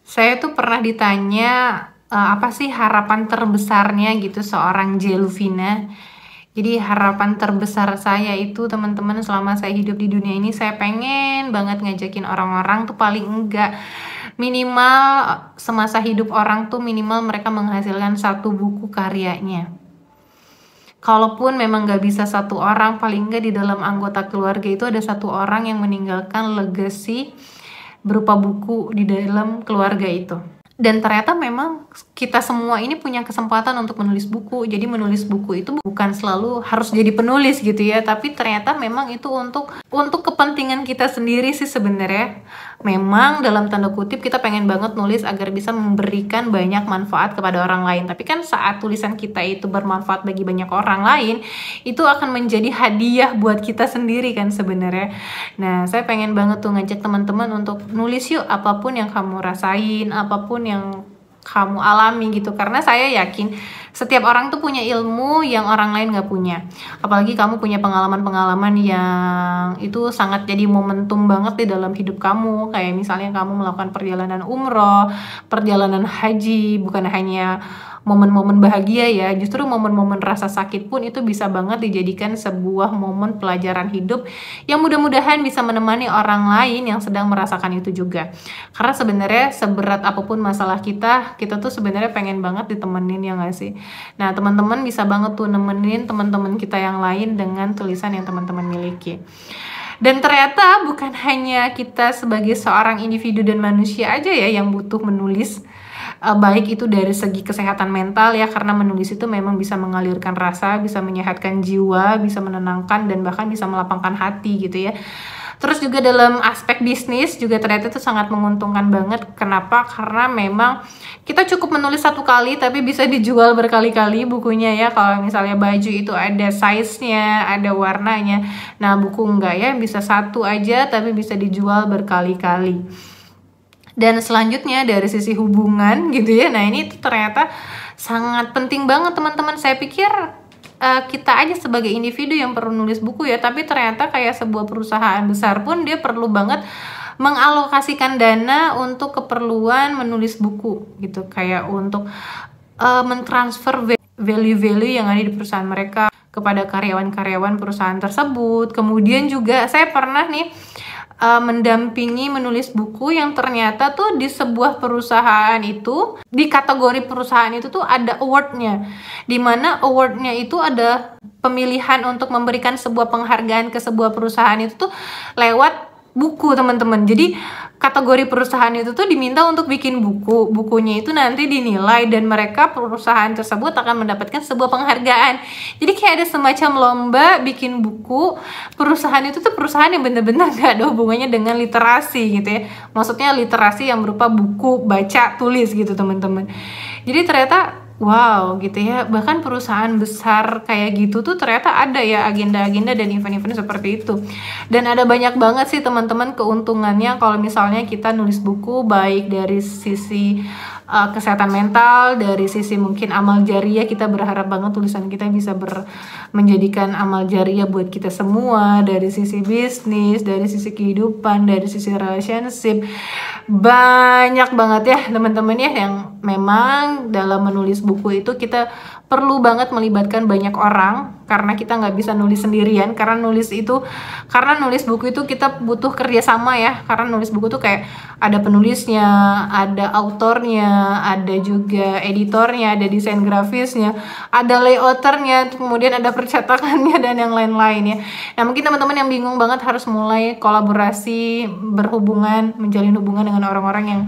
Saya tuh pernah ditanya, apa sih harapan terbesarnya gitu seorang Jeluvina. Jadi harapan terbesar saya itu teman-teman selama saya hidup di dunia ini, saya pengen banget ngajakin orang-orang tuh paling enggak minimal semasa hidup orang tuh minimal mereka menghasilkan satu buku karyanya. Kalaupun memang nggak bisa satu orang, paling nggak di dalam anggota keluarga itu ada satu orang yang meninggalkan legacy berupa buku di dalam keluarga itu. Dan ternyata memang kita semua ini punya kesempatan untuk menulis buku. Jadi menulis buku itu bukan selalu harus jadi penulis gitu ya, tapi ternyata memang itu untuk kepentingan kita sendiri sih sebenarnya. Memang dalam tanda kutip kita pengen banget nulis agar bisa memberikan banyak manfaat kepada orang lain. Tapi kan saat tulisan kita itu bermanfaat bagi banyak orang lain, itu akan menjadi hadiah buat kita sendiri kan sebenarnya. Nah, saya pengen banget tuh ngajak teman-teman untuk nulis yuk apapun yang kamu rasain, apapun yang kamu alami gitu, karena saya yakin setiap orang tuh punya ilmu yang orang lain gak punya. Apalagi kamu punya pengalaman-pengalaman yang itu sangat jadi momentum banget di dalam hidup kamu. Kayak misalnya kamu melakukan perjalanan umroh, perjalanan haji, bukan hanya momen-momen bahagia ya, justru momen-momen rasa sakit pun itu bisa banget dijadikan sebuah momen pelajaran hidup yang mudah-mudahan bisa menemani orang lain yang sedang merasakan itu juga. Karena sebenarnya seberat apapun masalah kita tuh sebenarnya pengen banget ditemenin, ya nggak sih? Nah, teman-teman bisa banget tuh nemenin teman-teman kita yang lain dengan tulisan yang teman-teman miliki. Dan ternyata bukan hanya kita sebagai seorang individu dan manusia aja ya yang butuh menulis, baik itu dari segi kesehatan mental ya, karena menulis itu memang bisa mengalirkan rasa, bisa menyehatkan jiwa, bisa menenangkan, dan bahkan bisa melapangkan hati gitu ya. Terus juga dalam aspek bisnis juga ternyata itu sangat menguntungkan banget. Kenapa? Karena memang kita cukup menulis satu kali tapi bisa dijual berkali-kali bukunya ya. Kalau misalnya baju itu ada size-nya, ada warnanya. Nah, buku enggak ya, bisa satu aja tapi bisa dijual berkali-kali. Dan selanjutnya dari sisi hubungan gitu ya, nah ini tuh ternyata sangat penting banget teman-teman. Saya pikir kita aja sebagai individu yang perlu nulis buku ya, tapi ternyata kayak sebuah perusahaan besar pun dia perlu banget mengalokasikan dana untuk keperluan menulis buku gitu, kayak untuk mentransfer value-value yang ada di perusahaan mereka kepada karyawan-karyawan perusahaan tersebut. Kemudian juga saya pernah nih mendampingi menulis buku yang ternyata tuh di sebuah perusahaan itu, di kategori perusahaan itu tuh ada awardnya, dimana awardnya itu ada pemilihan untuk memberikan sebuah penghargaan ke sebuah perusahaan itu tuh lewat buku teman-teman. Jadi kategori perusahaan itu tuh diminta untuk bikin buku, bukunya itu nanti dinilai dan mereka perusahaan tersebut akan mendapatkan sebuah penghargaan. Jadi kayak ada semacam lomba bikin buku. Perusahaan itu tuh perusahaan yang bener-bener gak ada hubungannya dengan literasi gitu ya, maksudnya literasi yang berupa buku, baca, tulis gitu teman-teman. Jadi ternyata wow gitu ya, bahkan perusahaan besar kayak gitu tuh ternyata ada ya agenda-agenda dan event-event seperti itu. Dan ada banyak banget sih teman-teman keuntungannya kalau misalnya kita nulis buku, baik dari sisi kesehatan mental, dari sisi mungkin amal jariah. Kita berharap banget tulisan kita bisa menjadikan amal jariah buat kita semua, dari sisi bisnis, dari sisi kehidupan, dari sisi relationship. Banyak banget ya teman-teman ya, yang memang dalam menulis buku itu kita perlu banget melibatkan banyak orang, karena kita nggak bisa nulis sendirian. Karena nulis buku itu kita butuh kerjasama ya, karena nulis buku tuh kayak ada penulisnya, ada autornya, ada juga editornya, ada desain grafisnya, ada layouternya, kemudian ada percetakannya dan yang lain-lain ya. Nah, mungkin teman-teman yang bingung banget harus mulai kolaborasi, menjalin hubungan dengan orang-orang yang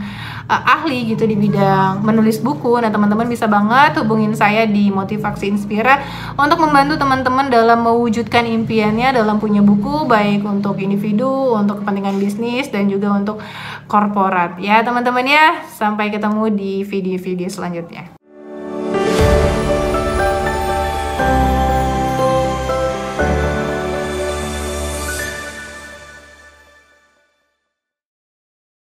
ahli gitu di bidang menulis buku. Nah, teman-teman bisa banget hubungin saya di Motivasi Inspira untuk membantu teman-teman dalam mewujudkan impiannya dalam punya buku, baik untuk individu, untuk kepentingan bisnis, dan juga untuk korporat ya teman-teman ya. Sampai ketemu di video-video selanjutnya.